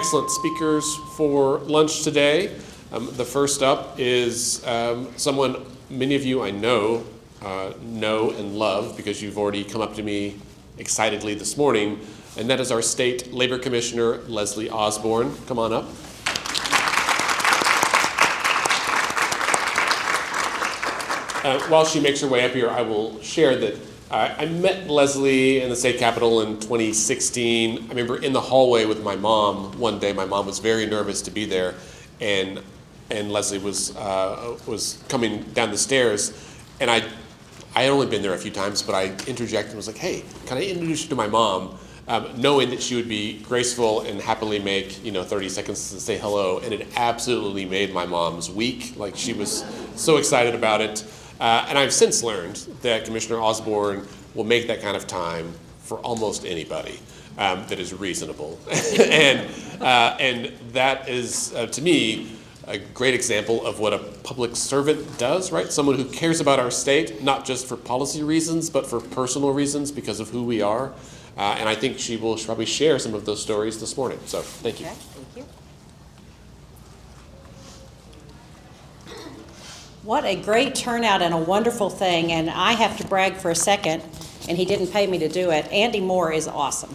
excellent speakers for lunch today. The first up is someone many of you I know and love because you've already come up to me excitedly this morning, and that is our state Labor Commissioner Leslie Osborn. Come on up. While she makes her way up here, I will share that I met Leslie in the state capitol in 2016. I remember in the hallway with my mom one day. My mom was very nervous to be there, and Leslie was coming down the stairs, and I had only been there a few times, but I interjected and was like, "Hey, can I introduce you to my mom?" Knowing that she would be graceful and happily make 30 seconds to say hello, and it absolutely made my mom's week. Like, she was so excited about it. And I've since learned that Commissioner Osborn will make that kind of time for almost anybody that is reasonable. and that is, to me, a great example of what a public servant does, right? Someone who cares about our state, not just for policy reasons, but for personal reasons because of who we are. And I think she will probably share some of those stories this morning. So thank you. Okay, thank you. What a great turnout and a wonderful thing. And I have to brag for a second, and he didn't pay me to do it. Andy Moore is awesome.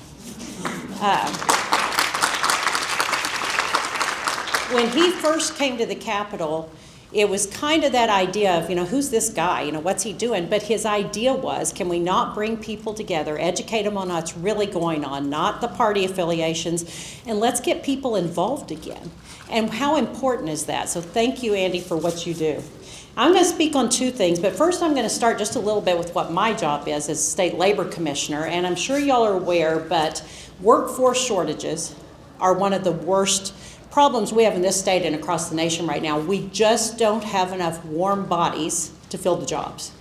When he first came to the Capitol, it was kind of that idea of, who's this guy? What's he doing? But his idea was, can we not bring people together, educate them on what's really going on, not the party affiliations, and let's get people involved again. And how important is that? So thank you, Andy, for what you do. I'm going to speak on two things, but first I'm going to start just a little bit with what my job is as State Labor Commissioner. And I'm sure y'all are aware, but workforce shortages are one of the worst problems we have in this state and across the nation right now. We just don't have enough warm bodies to fill the jobs.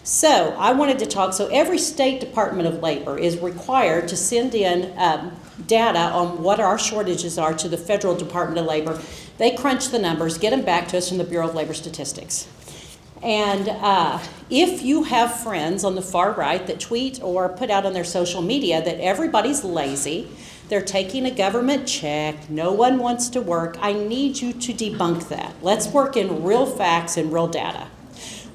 So I wanted to talk, so every state Department of Labor is required to send in data on what our shortages are to the Federal Department of Labor. They crunch the numbers, get them back to us from the Bureau of Labor Statistics. And if you have friends on the far right that tweet or put out on their social media that everybody's lazy, they're taking a government check, no one wants to work, I need you to debunk that. Let's work in real facts and real data.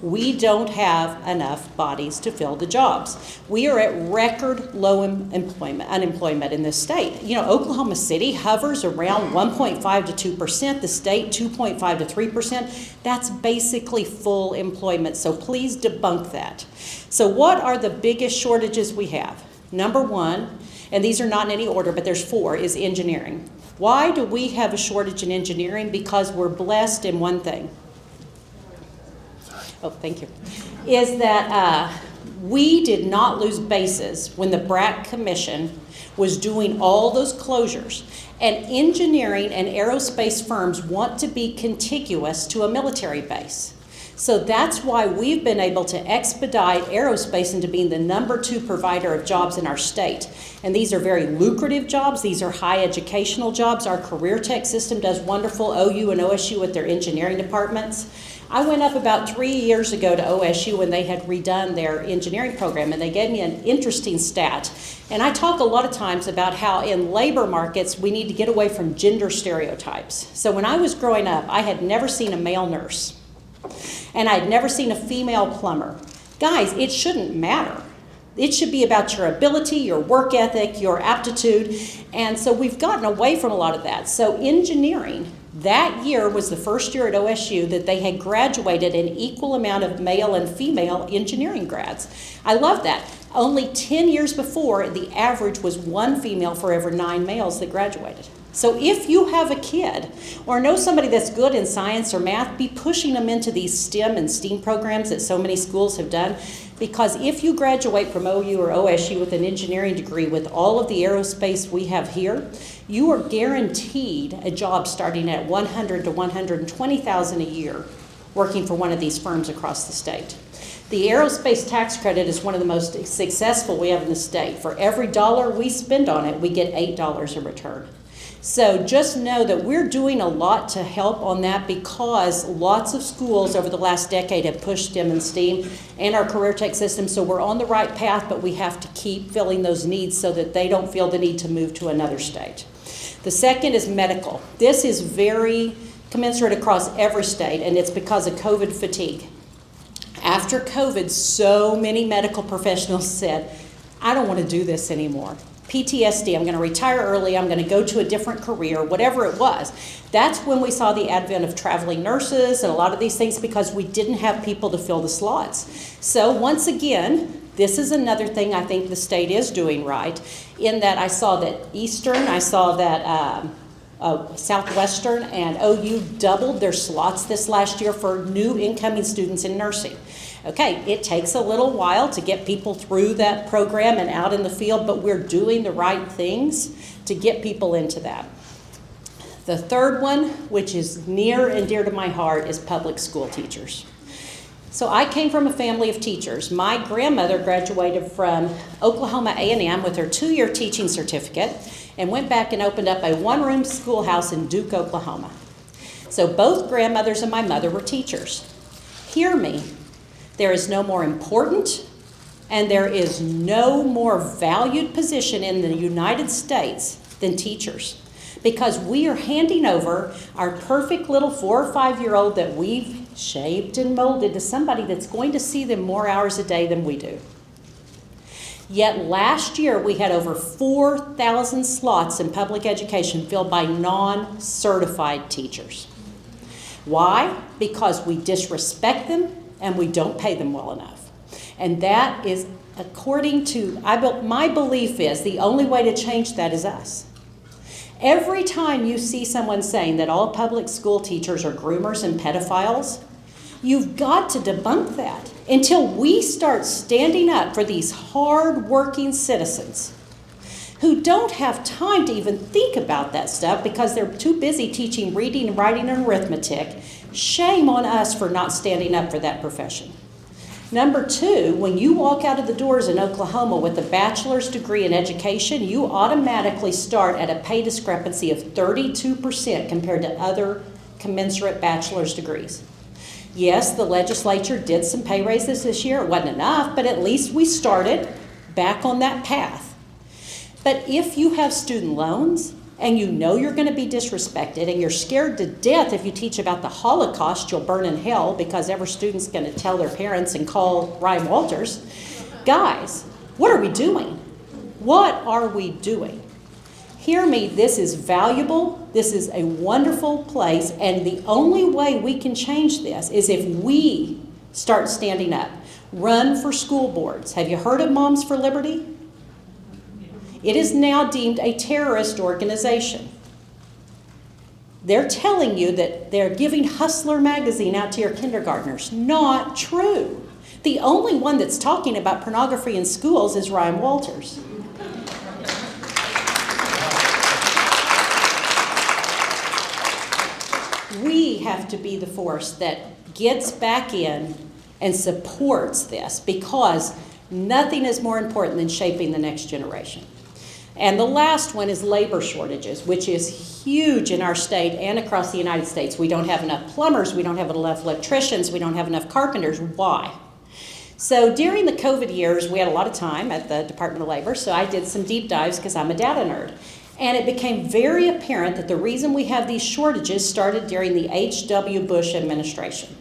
We don't have enough bodies to fill the jobs. We are at record low unemployment in this state. Oklahoma City hovers around 1.5 to 2%, the state 2.5 to 3%. That's basically full employment, so please debunk that. So what are the biggest shortages we have? Number one, and these are not in any order, but there's four, is engineering. Why do we have a shortage in engineering? Because we're blessed in one thing. Oh, thank you. Is that we did not lose bases when the BRAC Commission was doing all those closures. And engineering and aerospace firms want to be contiguous to a military base. So that's why we've been able to expedite aerospace into being the #2 provider of jobs in our state. And these are very lucrative jobs. These are high educational jobs. Our career tech system does wonderful, OU and OSU with their engineering departments. I went up about 3 years ago to OSU when they had redone their engineering program, and they gave me an interesting stat. And I talk a lot of times about how in labor markets we need to get away from gender stereotypes. So when I was growing up, I had never seen a male nurse. And I'd never seen a female plumber. Guys, it shouldn't matter. It should be about your ability, your work ethic, your aptitude. And so we've gotten away from a lot of that. So engineering, that year was the first year at OSU that they had graduated an equal amount of male and female engineering grads. I love that. Only 10 years before, the average was 1 female for every 9 males that graduated. So if you have a kid or know somebody that's good in science or math, be pushing them into these STEM and STEAM programs that so many schools have done. Because if you graduate from OU or OSU with an engineering degree with all of the aerospace we have here, you are guaranteed a job starting at $100,000 to $120,000 a year working for one of these firms across the state. The aerospace tax credit is one of the most successful we have in the state. For every dollar we spend on it, we get $8 in return. So just know that we're doing a lot to help on that because lots of schools over the last decade have pushed STEM and STEAM and our career tech system. So we're on the right path, but we have to keep filling those needs so that they don't feel the need to move to another state. The second is medical. This is very commensurate across every state, and it's because of COVID fatigue. After COVID, so many medical professionals said, I don't want to do this anymore. PTSD, I'm going to retire early, I'm going to go to a different career, whatever it was. That's when we saw the advent of traveling nurses and a lot of these things because we didn't have people to fill the slots. So once again, this is another thing I think the state is doing right, in that I saw that Eastern, I saw that Southwestern and OU doubled their slots this last year for new incoming students in nursing. Okay, it takes a little while to get people through that program and out in the field, but we're doing the right things to get people into that. The third one, which is near and dear to my heart, is public school teachers. So I came from a family of teachers. My grandmother graduated from Oklahoma A&M with her 2-year teaching certificate and went back and opened up a one-room schoolhouse in Duke, Oklahoma. So both grandmothers and my mother were teachers. Hear me. There is no more important and there is no more valued position in the United States than teachers, because we are handing over our perfect little 4 or 5-year-old that we've shaped and molded to somebody that's going to see them more hours a day than we do. Yet last year we had over 4,000 slots in public education filled by non-certified teachers. Why? Because we disrespect them and we don't pay them well enough. And that is, according to, my belief is the only way to change that is us. Every time you see someone saying that all public school teachers are groomers and pedophiles, you've got to debunk that until we start standing up for these hard-working citizens who don't have time to even think about that stuff because they're too busy teaching reading, writing, and arithmetic. Shame on us for not standing up for that profession. Number 2, when you walk out of the doors in Oklahoma with a bachelor's degree in education, you automatically start at a pay discrepancy of 32% compared to other commensurate bachelor's degrees. Yes, the legislature did some pay raises this year. It wasn't enough, but at least we started back on that path. But if you have student loans and you know you're going to be disrespected and you're scared to death if you teach about the Holocaust, you'll burn in hell because every student's going to tell their parents and call Ryan Walters. Guys, what are we doing? What are we doing? Hear me, this is valuable, this is a wonderful place, and the only way we can change this is if we start standing up. Run for school boards. Have you heard of Moms for Liberty? It is now deemed a terrorist organization. They're telling you that they're giving Hustler magazine out to your kindergartners. Not true. The only one that's talking about pornography in schools is Ryan Walters. We have to be the force that gets back in and supports this, because nothing is more important than shaping the next generation. And the last one is labor shortages, which is huge in our state and across the United States. We don't have enough plumbers, we don't have enough electricians, we don't have enough carpenters. Why? So during the COVID years, we had a lot of time at the Department of Labor, so I did some deep dives because I'm a data nerd. And it became very apparent that the reason we have these shortages started during the H.W. Bush administration.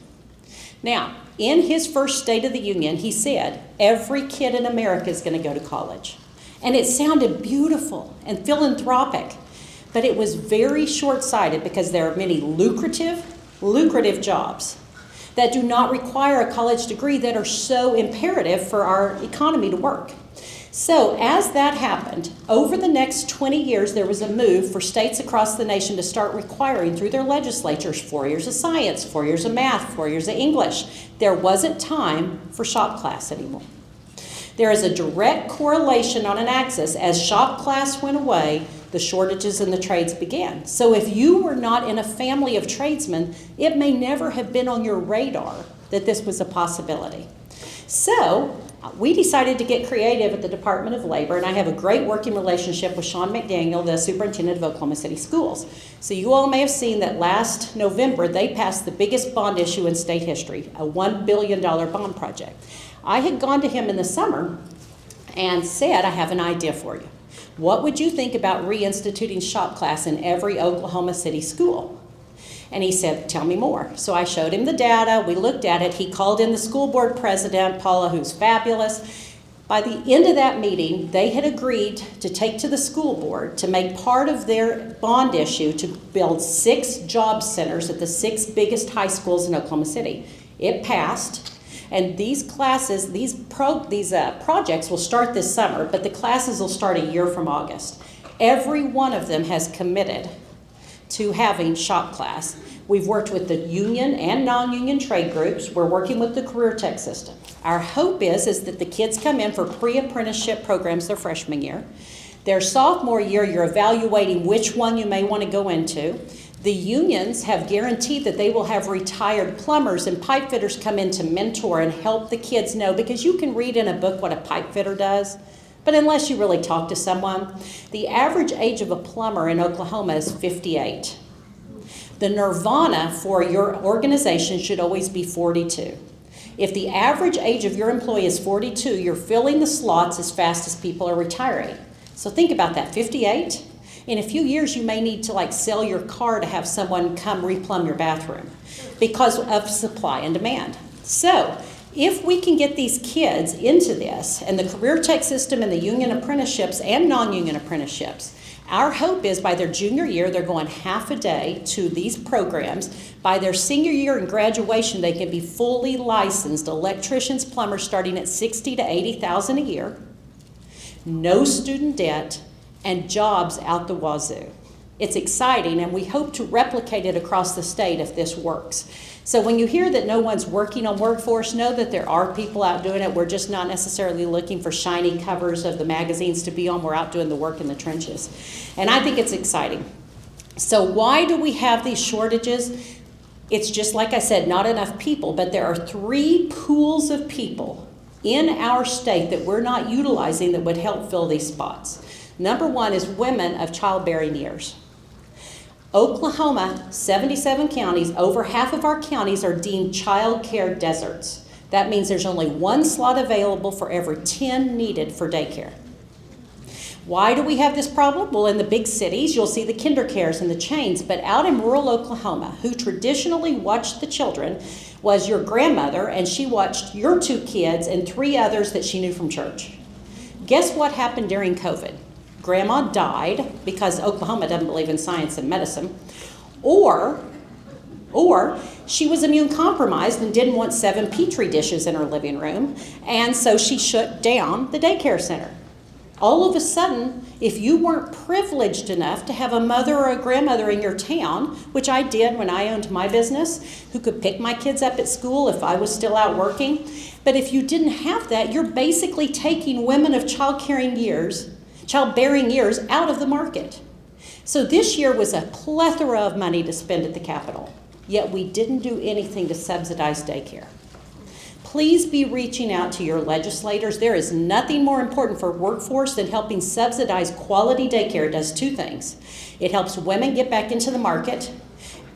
Now, in his first State of the Union, he said, every kid in America is going to go to college. And it sounded beautiful and philanthropic, but it was very short-sighted because there are many lucrative jobs that do not require a college degree that are so imperative for our economy to work. So as that happened, over the next 20 years, there was a move for states across the nation to start requiring through their legislatures 4 years of science, 4 years of math, 4 years of English. There wasn't time for shop class anymore. There is a direct correlation on an axis. As shop class went away, the shortages in the trades began. So if you were not in a family of tradesmen, it may never have been on your radar that this was a possibility. So we decided to get creative at the Department of Labor, and I have a great working relationship with Sean McDaniel, the superintendent of Oklahoma City Schools. So you all may have seen that last November, they passed the biggest bond issue in state history, a $1 billion bond project. I had gone to him in the summer and said, I have an idea for you. What would you think about reinstituting shop class in every Oklahoma City school? And he said, tell me more. So I showed him the data. We looked at it. He called in the school board president, Paula, who's fabulous. By the end of that meeting, they had agreed to take to the school board to make part of their bond issue to build 6 job centers at the 6 biggest high schools in Oklahoma City. It passed, and these classes, these projects will start this summer, but the classes will start a year from August. Every one of them has committed to having shop class. We've worked with the union and non-union trade groups. We're working with the career tech system. Our hope is that the kids come in for pre-apprenticeship programs their freshman year. Their sophomore year, you're evaluating which one you may want to go into. The unions have guaranteed that they will have retired plumbers and pipe fitters come in to mentor and help the kids know, because you can read in a book what a pipe fitter does, but unless you really talk to someone, the average age of a plumber in Oklahoma is 58. The nirvana for your organization should always be 42. If the average age of your employee is 42, you're filling the slots as fast as people are retiring. So think about that, 58. In a few years, you may need to sell your car to have someone come replumb your bathroom because of supply and demand. So if we can get these kids into this, and the career tech system and the union apprenticeships and non-union apprenticeships, our hope is by their junior year, they're going half a day to these programs. By their senior year and graduation, they can be fully licensed electricians, plumbers, starting at $60,000 to $80,000 a year, no student debt, and jobs out the wazoo. It's exciting, and we hope to replicate it across the state if this works. So when you hear that no one's working on workforce, know that there are people out doing it. We're just not necessarily looking for shiny covers of the magazines to be on. We're out doing the work in the trenches. And I think it's exciting. So why do we have these shortages? It's just like I said, not enough people, but there are 3 pools of people in our state that we're not utilizing that would help fill these spots. Number 1 is women of childbearing years. Oklahoma, 77 counties, over half of our counties are deemed child care deserts. That means there's only 1 slot available for every 10 needed for daycare. Why do we have this problem? Well, in the big cities, you'll see the kinder cares and the chains, but out in rural Oklahoma, who traditionally watched the children was your grandmother, and she watched your 2 kids and 3 others that she knew from church. Guess what happened during COVID? Grandma died because Oklahoma doesn't believe in science and medicine, or she was immune compromised and didn't want 7 Petri dishes in her living room, and so she shut down the daycare center. All of a sudden, if you weren't privileged enough to have a mother or a grandmother in your town, which I did when I owned my business, who could pick my kids up at school if I was still out working, but if you didn't have that, you're basically taking women of childbearing years out of the market. So this year was a plethora of money to spend at the Capitol, yet we didn't do anything to subsidize daycare. Please be reaching out to your legislators. There is nothing more important for workforce than helping subsidize quality daycare. It does 2 things. It helps women get back into the market,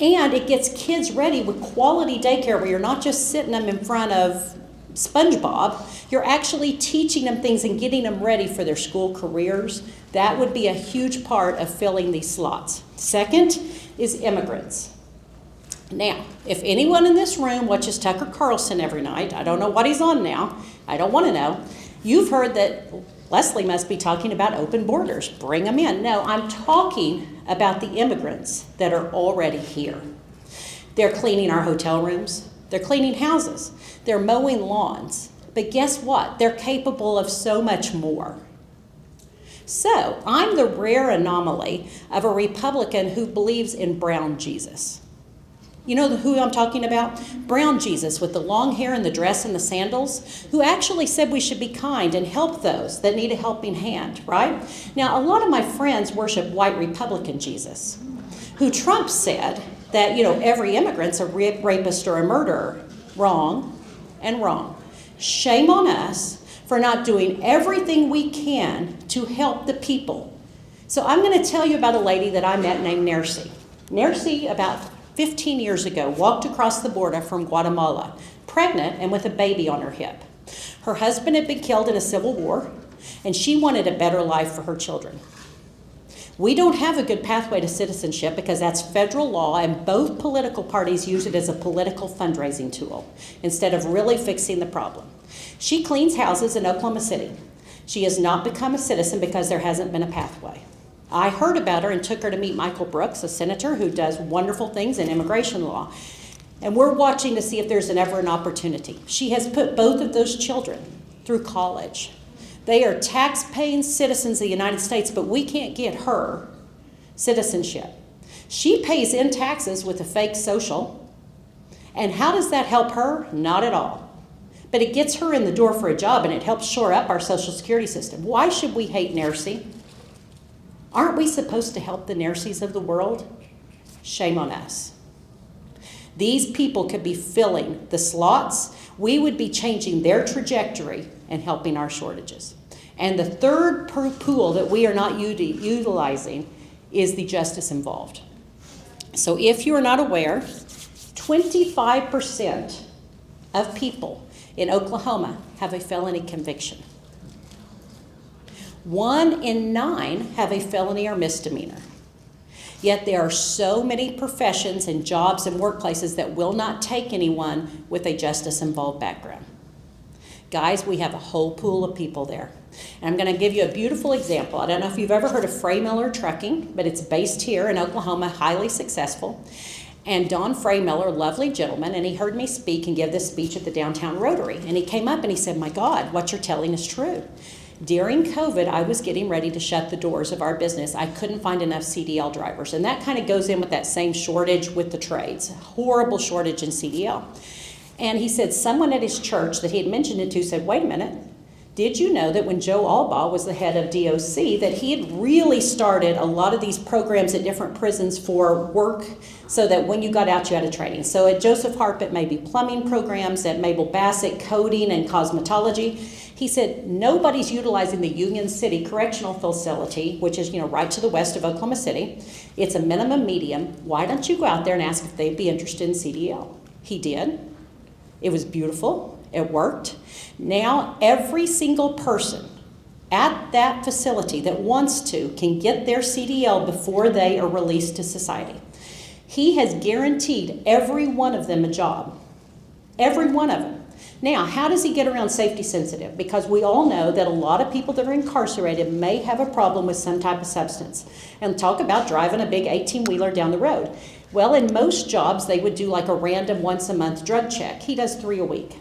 and it gets kids ready with quality daycare where you're not just sitting them in front of SpongeBob, you're actually teaching them things and getting them ready for their school careers. That would be a huge part of filling these slots. Second is immigrants. Now, if anyone in this room watches Tucker Carlson every night, I don't know what he's on now, I don't want to know, you've heard that Leslie must be talking about open borders, bring them in. No, I'm talking about the immigrants that are already here. They're cleaning our hotel rooms, they're cleaning houses, they're mowing lawns, but guess what? They're capable of so much more. So I'm the rare anomaly of a Republican who believes in brown Jesus. You know who I'm talking about? Brown Jesus with the long hair and the dress and the sandals, who actually said we should be kind and help those that need a helping hand, right? Now, a lot of my friends worship white Republican Jesus, who Trump said that, every immigrant's a rapist or a murderer. Wrong and wrong. Shame on us for not doing everything we can to help the people. So I'm going to tell you about a lady that I met named Nercy. Nercy, about 15 years ago, walked across the border from Guatemala, pregnant and with a baby on her hip. Her husband had been killed in a civil war. and she wanted a better life for her children. We don't have a good pathway to citizenship because that's federal law, and both political parties use it as a political fundraising tool instead of really fixing the problem. She cleans houses in Oklahoma City. She has not become a citizen because there hasn't been a pathway. I heard about her and took her to meet Michael Brooks, a senator who does wonderful things in immigration law. And we're watching to see if there's ever an opportunity. She has put both of those children through college. They are tax-paying citizens of the United States, but we can't get her citizenship. She pays in taxes with a fake social. And how does that help her? Not at all. But it gets her in the door for a job, and it helps shore up our Social Security system. Why should we hate NARCY? Aren't we supposed to help the NARCYs of the world? Shame on us. These people could be filling the slots. We would be changing their trajectory and helping our shortages. And the third pool that we are not utilizing is the justice involved. So if you are not aware, 25% of people in Oklahoma have a felony conviction. 1 in 9 have a felony or misdemeanor. Yet there are so many professions and jobs and workplaces that will not take anyone with a justice-involved background. Guys, we have a whole pool of people there. And I'm going to give you a beautiful example. I don't know if you've ever heard of Freymiller Trucking, but it's based here in Oklahoma, highly successful. And Don Freymiller, lovely gentleman, and he heard me speak and give this speech at the Downtown Rotary. And he came up and he said, "My God, what you're telling is true. During COVID, I was getting ready to shut the doors of our business. I couldn't find enough CDL drivers." And that kind of goes in with that same shortage with the trades, horrible shortage in CDL. And he said someone at his church that he had mentioned it to said, "Wait a minute, did you know that when Joe Albaugh was the head of DOC that he had really started a lot of these programs at different prisons for work so that when you got out you had a training?" So at Joseph Harp it may be plumbing programs, at Mabel Bassett coding and cosmetology. He said nobody's utilizing the Union City Correctional Facility, which is right to the west of Oklahoma City. It's a minimum medium. Why don't you go out there and ask if they'd be interested in CDL? He did. It was beautiful. It worked. Now every single person at that facility that wants to can get their CDL before they are released to society. He has guaranteed every one of them a job. Every one of them. Now, how does he get around safety sensitive? Because we all know that a lot of people that are incarcerated may have a problem with some type of substance. And talk about driving a big 18-wheeler down the road. Well, in most jobs, they would do like a random once-a-month drug check. He does 3 a week.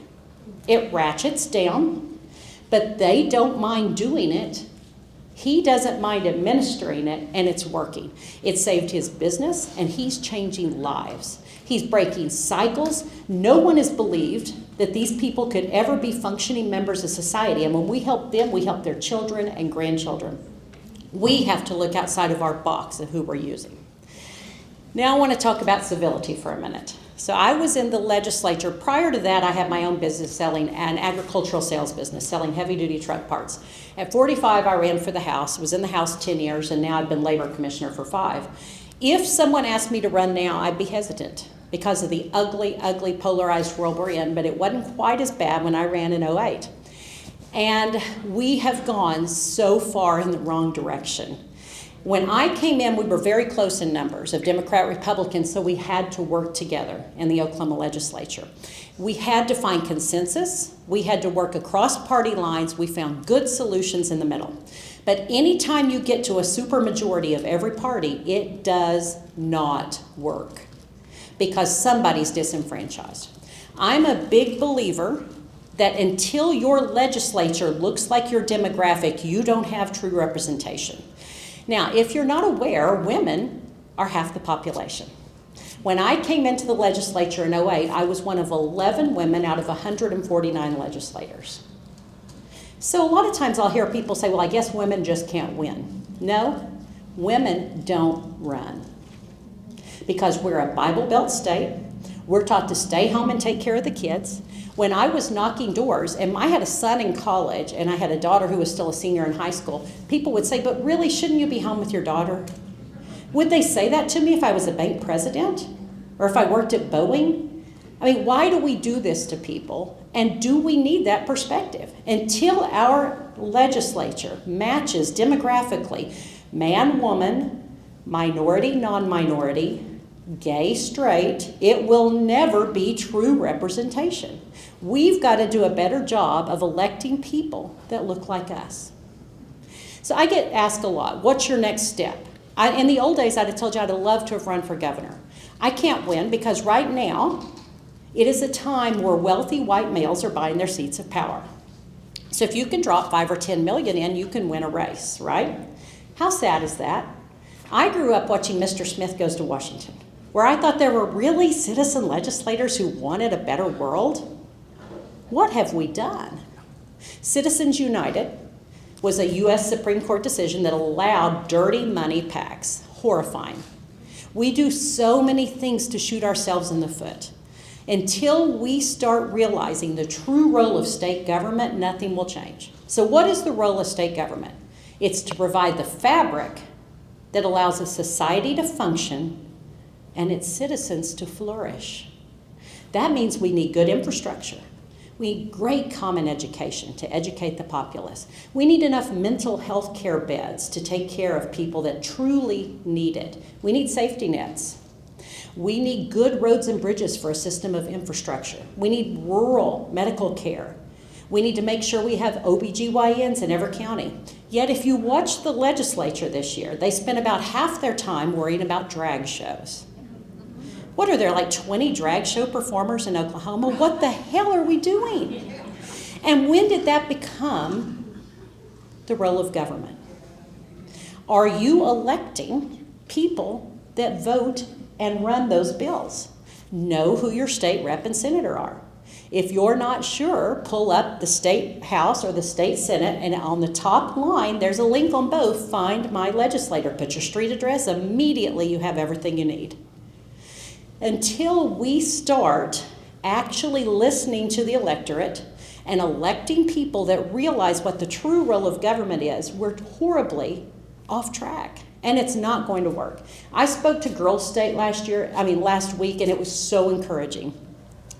It ratchets down, but they don't mind doing it. He doesn't mind administering it, and it's working. It saved his business, and he's changing lives. He's breaking cycles. No one has believed that these people could ever be functioning members of society. And when we help them, we help their children and grandchildren. We have to look outside of our box of who we're using. Now I want to talk about civility for a minute. So I was in the legislature. Prior to that, I had my own business selling an agricultural sales business, selling heavy-duty truck parts. At 45, I ran for the House, was in the House 10 years, and now I've been Labor Commissioner for 5. If someone asked me to run now, I'd be hesitant because of the ugly, ugly polarized world we're in, but it wasn't quite as bad when I ran in 08. And we have gone so far in the wrong direction. When I came in, we were very close in numbers of Democrat, Republicans, so we had to work together in the Oklahoma legislature. We had to find consensus. We had to work across party lines. We found good solutions in the middle. But anytime you get to a supermajority of every party, it does not work because somebody's disenfranchised. I'm a big believer that until your legislature looks like your demographic, you don't have true representation. Now, if you're not aware, women are half the population. When I came into the legislature in 08, I was one of 11 women out of 149 legislators. So a lot of times I'll hear people say, well, I guess women just can't win. No, women don't run. Because we're a Bible Belt state, we're taught to stay home and take care of the kids. When I was knocking doors, and I had a son in college, and I had a daughter who was still a senior in high school, people would say, but really, shouldn't you be home with your daughter? Would they say that to me if I was a bank president? Or if I worked at Boeing? I mean, why do we do this to people? And do we need that perspective? Until our legislature matches demographically man, woman, minority, non-minority, gay, straight, it will never be true representation. We've got to do a better job of electing people that look like us. So I get asked a lot, what's your next step? In the old days, I'd have told you I'd have loved to have run for governor. I can't win because right now, it is a time where wealthy white males are buying their seats of power. So if you can drop 5 or 10 million in, you can win a race, right? How sad is that? I grew up watching Mr. Smith Goes to Washington, where I thought there were really citizen legislators who wanted a better world. What have we done? Citizens United was a U.S. Supreme Court decision that allowed dirty money PACs. Horrifying. We do so many things to shoot ourselves in the foot. Until we start realizing the true role of state government, nothing will change. So what is the role of state government? It's to provide the fabric that allows a society to function and its citizens to flourish. That means we need good infrastructure. We need great common education to educate the populace. We need enough mental health care beds to take care of people that truly need it. We need safety nets. We need good roads and bridges for a system of infrastructure. We need rural medical care. We need to make sure we have OBGYNs in every county. Yet if you watch the legislature this year, they spent about half their time worrying about drag shows. What are there, like 20 drag show performers in Oklahoma? What the hell are we doing? And when did that become the role of government? Are you electing people that vote and run those bills? Know who your state rep and senator are. If you're not sure, pull up the state house or the state senate, and on the top line, there's a link on both, find my legislator. Put your street address, immediately you have everything you need. Until we start actually listening to the electorate and electing people that realize what the true role of government is, we're horribly off track. And it's not going to work. I spoke to Girls State last week, and it was so encouraging.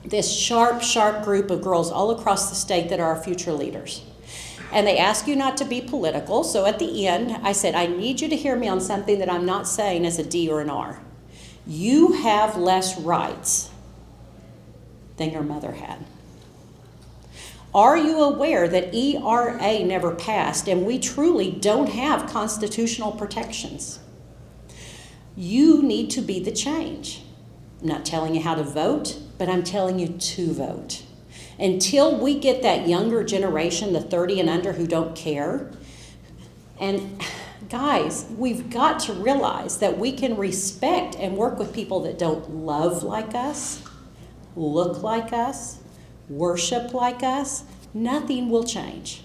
This sharp group of girls all across the state that are our future leaders. And they ask you not to be political, so at the end, I said, I need you to hear me on something that I'm not saying as a D or an R. You have less rights than your mother had. Are you aware that ERA never passed and we truly don't have constitutional protections? You need to be the change. I'm not telling you how to vote, but I'm telling you to vote. Until we get that younger generation, the 30 and under, who don't care. And guys, we've got to realize that we can respect and work with people that don't love like us, look like us, worship like us. Nothing will change.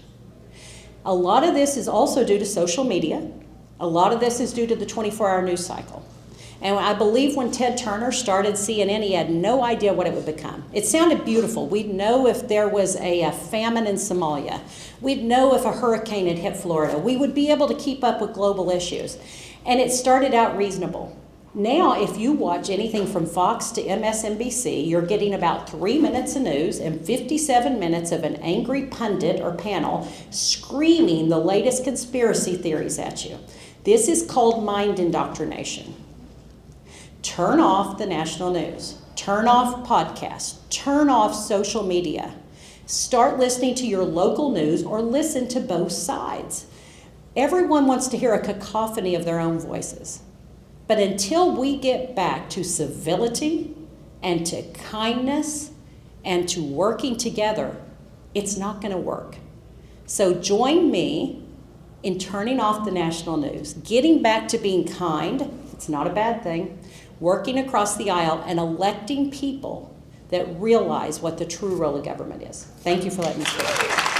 A lot of this is also due to social media. A lot of this is due to the 24-hour news cycle. And I believe when Ted Turner started CNN, he had no idea what it would become. It sounded beautiful. We'd know if there was a famine in Somalia. We'd know if a hurricane had hit Florida. We would be able to keep up with global issues. And it started out reasonable. Now, if you watch anything from Fox to MSNBC, you're getting about 3 minutes of news and 57 minutes of an angry pundit or panel screaming the latest conspiracy theories at you. This is called mind indoctrination. Turn off the national news. Turn off podcasts. Turn off social media. Start listening to your local news or listen to both sides. Everyone wants to hear a cacophony of their own voices. But until we get back to civility and to kindness and to working together, it's not going to work. So join me in turning off the national news, getting back to being kind, it's not a bad thing, working across the aisle and electing people that realize what the true role of government is. Thank you for letting me speak.